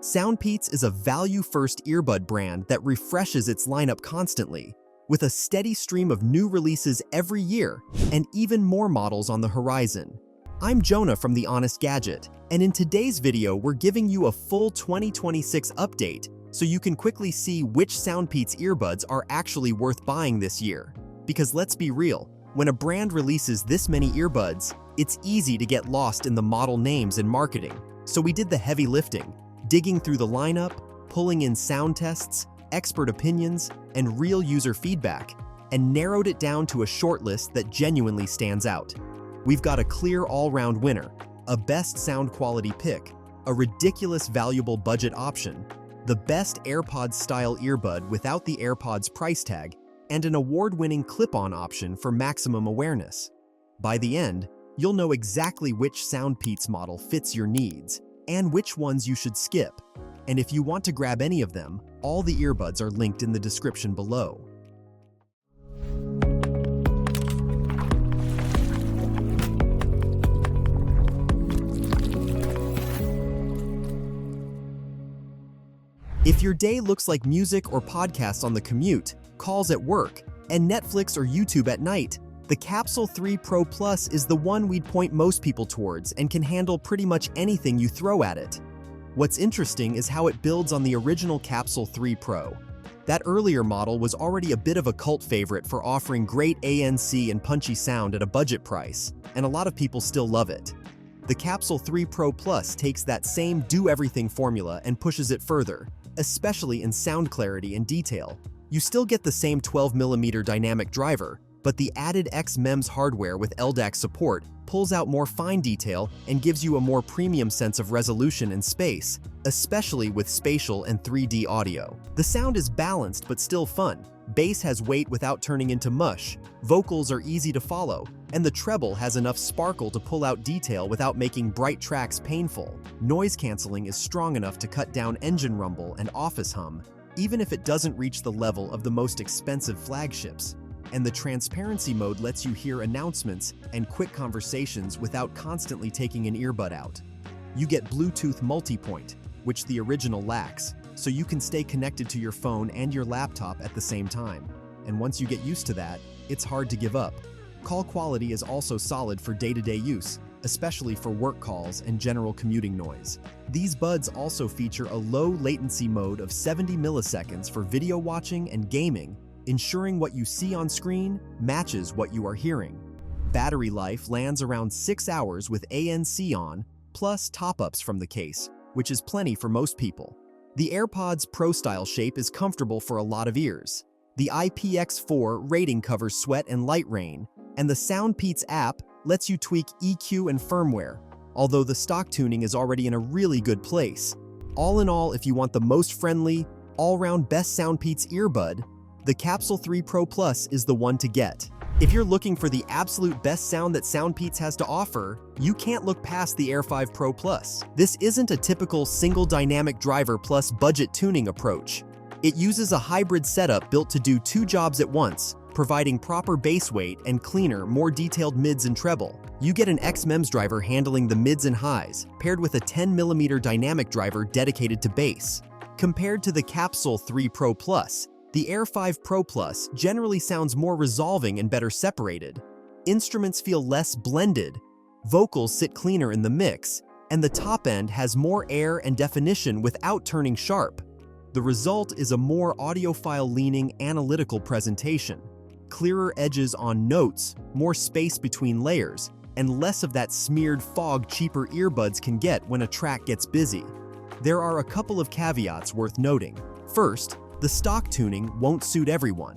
SoundPEATS is a value-first earbud brand that refreshes its lineup constantly, with a steady stream of new releases every year and even more models on the horizon. I'm Jonah from the Honest Gadget, and in today's video we're giving you a full 2026 update so you can quickly see which SoundPEATS earbuds are actually worth buying this year. Because let's be real, when a brand releases this many earbuds, it's easy to get lost in the model names and marketing. So we did the heavy lifting, digging through the lineup, pulling in sound tests, expert opinions, and real user feedback, and narrowed it down to a shortlist that genuinely stands out. We've got a clear all-round winner, a best sound quality pick, a ridiculous valuable budget option, the best AirPod-style earbud without the AirPods price tag, and an award-winning clip-on option for maximum awareness. By the end, you'll know exactly which SoundPEATS model fits your needs, and which ones you should skip. And if you want to grab any of them, all the earbuds are linked in the description below. If your day looks like music or podcasts on the commute, calls at work, and Netflix or YouTube at night, the Capsule3 Pro Plus is the one we'd point most people towards and can handle pretty much anything you throw at it. What's interesting is how it builds on the original Capsule3 Pro. That earlier model was already a bit of a cult favorite for offering great ANC and punchy sound at a budget price, and a lot of people still love it. The Capsule3 Pro Plus takes that same do-everything formula and pushes it further, especially in sound clarity and detail. You still get the same 12mm dynamic driver, but the added X-MEMS hardware with LDAC support pulls out more fine detail and gives you a more premium sense of resolution and space, especially with spatial and 3D audio. The sound is balanced but still fun. Bass has weight without turning into mush, vocals are easy to follow, and the treble has enough sparkle to pull out detail without making bright tracks painful. Noise canceling is strong enough to cut down engine rumble and office hum, even if it doesn't reach the level of the most expensive flagships. And the transparency mode lets you hear announcements and quick conversations without constantly taking an earbud out. You get Bluetooth multipoint, which the original lacks, so you can stay connected to your phone and your laptop at the same time. And once you get used to that, it's hard to give up. Call quality is also solid for day-to-day use, especially for work calls and general commuting noise. These buds also feature a low latency mode of 70 milliseconds for video watching and gaming, ensuring what you see on screen matches what you are hearing. Battery life lands around 6 hours with ANC on, plus top-ups from the case, which is plenty for most people. The AirPods Pro style shape is comfortable for a lot of ears. The IPX4 rating covers sweat and light rain, and the SoundPEATS app lets you tweak EQ and firmware, although the stock tuning is already in a really good place. All in all, if you want the most friendly, all-round best SoundPEATS earbud, the Capsule3 Pro Plus is the one to get. If you're looking for the absolute best sound that SoundPEATS has to offer, you can't look past the Air5 Pro Plus. This isn't a typical single dynamic driver plus budget tuning approach. It uses a hybrid setup built to do two jobs at once, providing proper bass weight and cleaner, more detailed mids and treble. You get an X-MEMS driver handling the mids and highs, paired with a 10mm dynamic driver dedicated to bass. Compared to the Capsule3 Pro Plus, the Air5 Pro Plus generally sounds more resolving and better separated. Instruments feel less blended, vocals sit cleaner in the mix, and the top end has more air and definition without turning sharp. The result is a more audiophile-leaning analytical presentation. Clearer edges on notes, more space between layers, and less of that smeared fog cheaper earbuds can get when a track gets busy. There are a couple of caveats worth noting. First, the stock tuning won't suit everyone.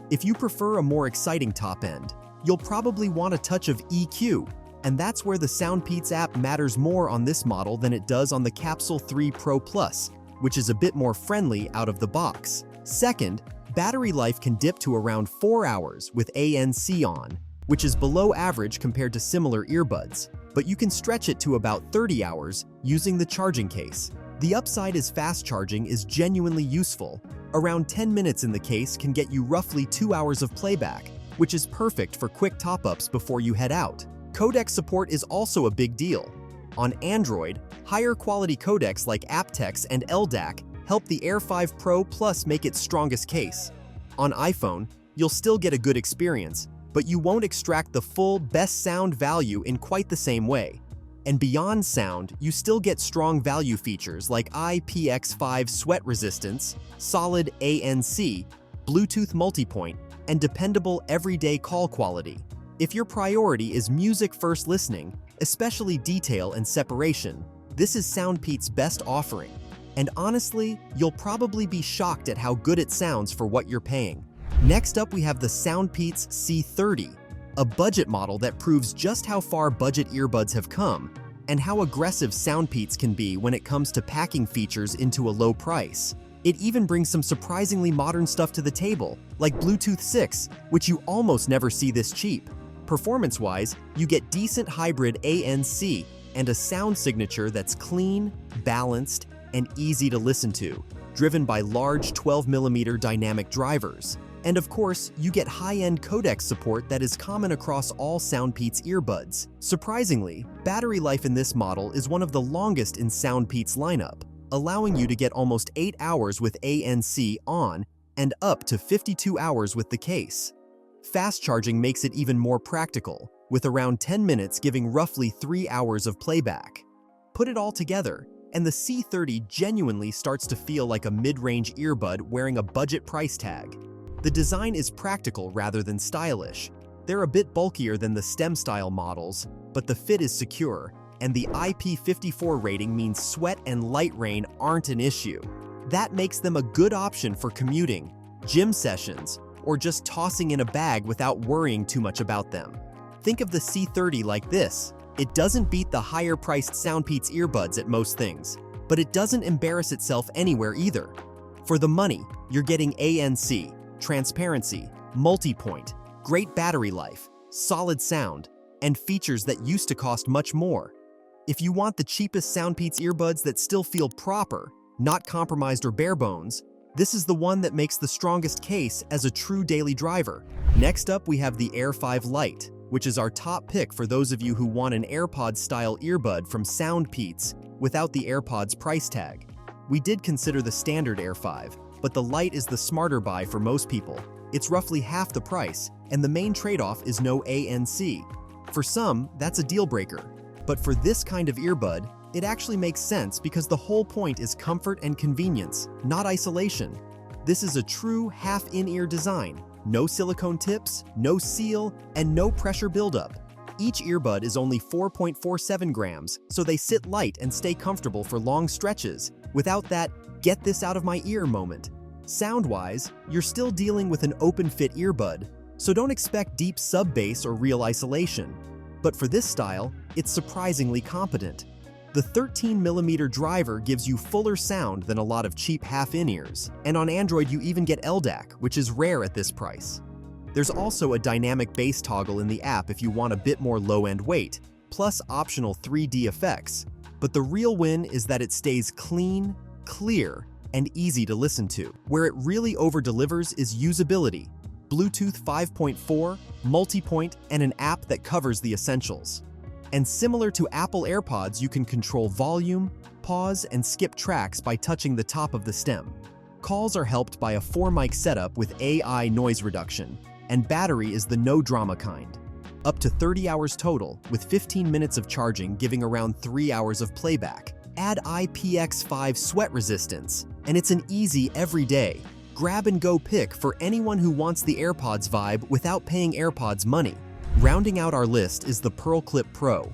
If you prefer a more exciting top end, you'll probably want a touch of EQ, and that's where the SoundPEATS app matters more on this model than it does on the Capsule3 Pro Plus, which is a bit more friendly out of the box. Second, battery life can dip to around 4 hours with ANC on, which is below average compared to similar earbuds, but you can stretch it to about 30 hours using the charging case. The upside is fast charging is genuinely useful. Around 10 minutes in the case can get you roughly 2 hours of playback, which is perfect for quick top-ups before you head out. Codec support is also a big deal. On Android, higher quality codecs like aptX and LDAC help the Air5 Pro Plus make its strongest case. On iPhone, you'll still get a good experience, but you won't extract the full best sound value in quite the same way. And beyond sound, you still get strong value features like IPX5 sweat resistance, solid ANC, Bluetooth multipoint, and dependable everyday call quality. If your priority is music-first listening, especially detail and separation, this is SoundPEATS' best offering. And honestly, you'll probably be shocked at how good it sounds for what you're paying. Next up, we have the SoundPEATS C30, a budget model that proves just how far budget earbuds have come and how aggressive SoundPEATS can be when it comes to packing features into a low price. It even brings some surprisingly modern stuff to the table, like Bluetooth 6, which you almost never see this cheap. Performance-wise, you get decent hybrid ANC and a sound signature that's clean, balanced, and easy to listen to, driven by large 12mm dynamic drivers. And of course, you get high-end codec support that is common across all SoundPEATS earbuds. Surprisingly, battery life in this model is one of the longest in SoundPEATS lineup, allowing you to get almost 8 hours with ANC on and up to 52 hours with the case. Fast charging makes it even more practical, with around 10 minutes giving roughly 3 hours of playback. Put it all together, and the C30 genuinely starts to feel like a mid-range earbud wearing a budget price tag. The design is practical rather than stylish. They're a bit bulkier than the STEM-style models, but the fit is secure, and the IP54 rating means sweat and light rain aren't an issue. That makes them a good option for commuting, gym sessions, or just tossing in a bag without worrying too much about them. Think of the C30 like this. It doesn't beat the higher-priced SoundPEATS earbuds at most things, but it doesn't embarrass itself anywhere either. For the money, you're getting ANC, transparency, multi-point, great battery life, solid sound, and features that used to cost much more. If you want the cheapest SoundPEATS earbuds that still feel proper, not compromised or bare bones, this is the one that makes the strongest case as a true daily driver. Next up, we have the Air5 Lite, which is our top pick for those of you who want an AirPod-style earbud from SoundPEATS without the AirPods price tag. We did consider the standard Air5, but the Lite is the smarter buy for most people. It's roughly half the price, and the main trade-off is no ANC. For some, that's a deal breaker. But for this kind of earbud, it actually makes sense because the whole point is comfort and convenience, not isolation. This is a true half-in-ear design. No silicone tips, no seal, and no pressure buildup. Each earbud is only 4.47 grams, so they sit light and stay comfortable for long stretches, without that "get this out of my ear" moment. Sound-wise, you're still dealing with an open-fit earbud, so don't expect deep sub-bass or real isolation. But for this style, it's surprisingly competent. The 13mm driver gives you fuller sound than a lot of cheap half-in-ears, and on Android you even get LDAC, which is rare at this price. There's also a dynamic bass toggle in the app if you want a bit more low-end weight, plus optional 3D effects. But the real win is that it stays clean, clear, and easy to listen to. Where it really over-delivers is usability. Bluetooth 5.4, multipoint, and an app that covers the essentials. And similar to Apple AirPods, you can control volume, pause, and skip tracks by touching the top of the stem. Calls are helped by a 4-mic setup with AI noise reduction, and battery is the no-drama kind. Up to 30 hours total, with 15 minutes of charging giving around 3 hours of playback. Add IPX5 sweat resistance, and it's an easy everyday, grab-and-go pick for anyone who wants the AirPods vibe without paying AirPods money. Rounding out our list is the Pearl Clip Pro,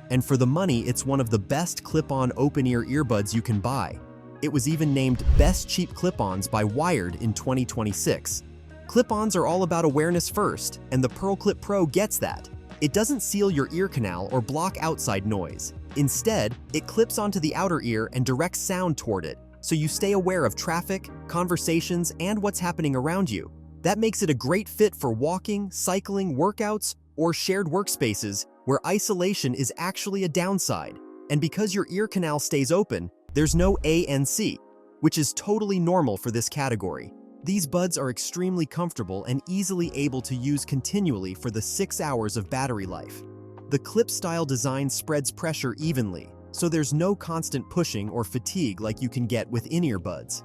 and for the money it's one of the best clip-on open-ear earbuds you can buy. It was even named Best Cheap Clip-Ons by Wired in 2026. Clip-ons are all about awareness first, and the Pearl Clip Pro gets that. It doesn't seal your ear canal or block outside noise. Instead, it clips onto the outer ear and directs sound toward it, so you stay aware of traffic, conversations, and what's happening around you. That makes it a great fit for walking, cycling, workouts, or shared workspaces where isolation is actually a downside. And because your ear canal stays open, there's no ANC, which is totally normal for this category. These buds are extremely comfortable and easily able to use continually for the 6 hours of battery life. The clip-style design spreads pressure evenly, so there's no constant pushing or fatigue like you can get with in-ear buds.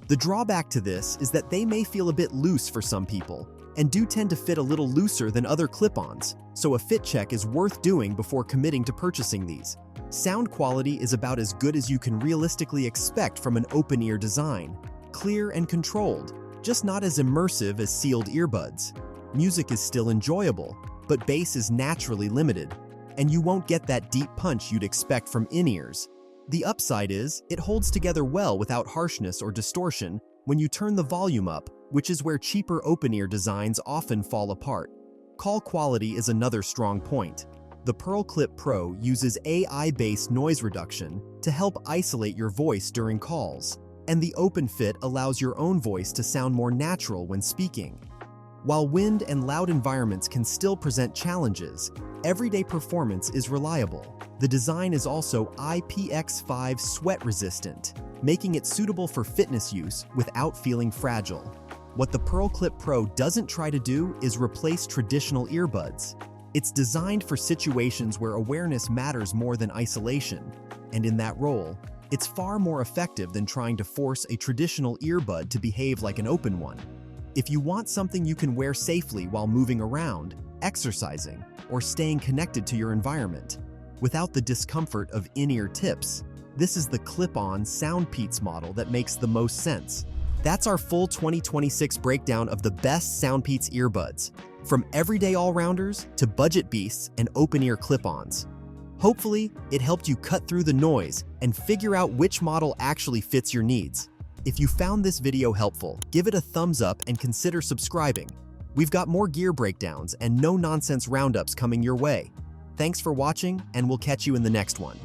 The drawback to this is that they may feel a bit loose for some people, and do tend to fit a little looser than other clip-ons, so a fit check is worth doing before committing to purchasing these. Sound quality is about as good as you can realistically expect from an open-ear design. Clear and controlled, just not as immersive as sealed earbuds. Music is still enjoyable, but bass is naturally limited, and you won't get that deep punch you'd expect from in-ears. The upside is, it holds together well without harshness or distortion when you turn the volume up, which is where cheaper open-ear designs often fall apart. Call quality is another strong point. The Pearl Clip Pro uses AI-based noise reduction to help isolate your voice during calls, and the open fit allows your own voice to sound more natural when speaking. While wind and loud environments can still present challenges, everyday performance is reliable. The design is also IPX5 sweat-resistant, making it suitable for fitness use without feeling fragile. What the Pearl Clip Pro doesn't try to do is replace traditional earbuds. It's designed for situations where awareness matters more than isolation, and in that role, it's far more effective than trying to force a traditional earbud to behave like an open one. If you want something you can wear safely while moving around, exercising, or staying connected to your environment, without the discomfort of in-ear tips, this is the clip-on SoundPEATS model that makes the most sense. That's our full 2026 breakdown of the best SoundPEATS earbuds, from everyday all-rounders to budget beasts and open-ear clip-ons. Hopefully, it helped you cut through the noise and figure out which model actually fits your needs. If you found this video helpful, give it a thumbs up and consider subscribing. We've got more gear breakdowns and no-nonsense roundups coming your way. Thanks for watching, and we'll catch you in the next one.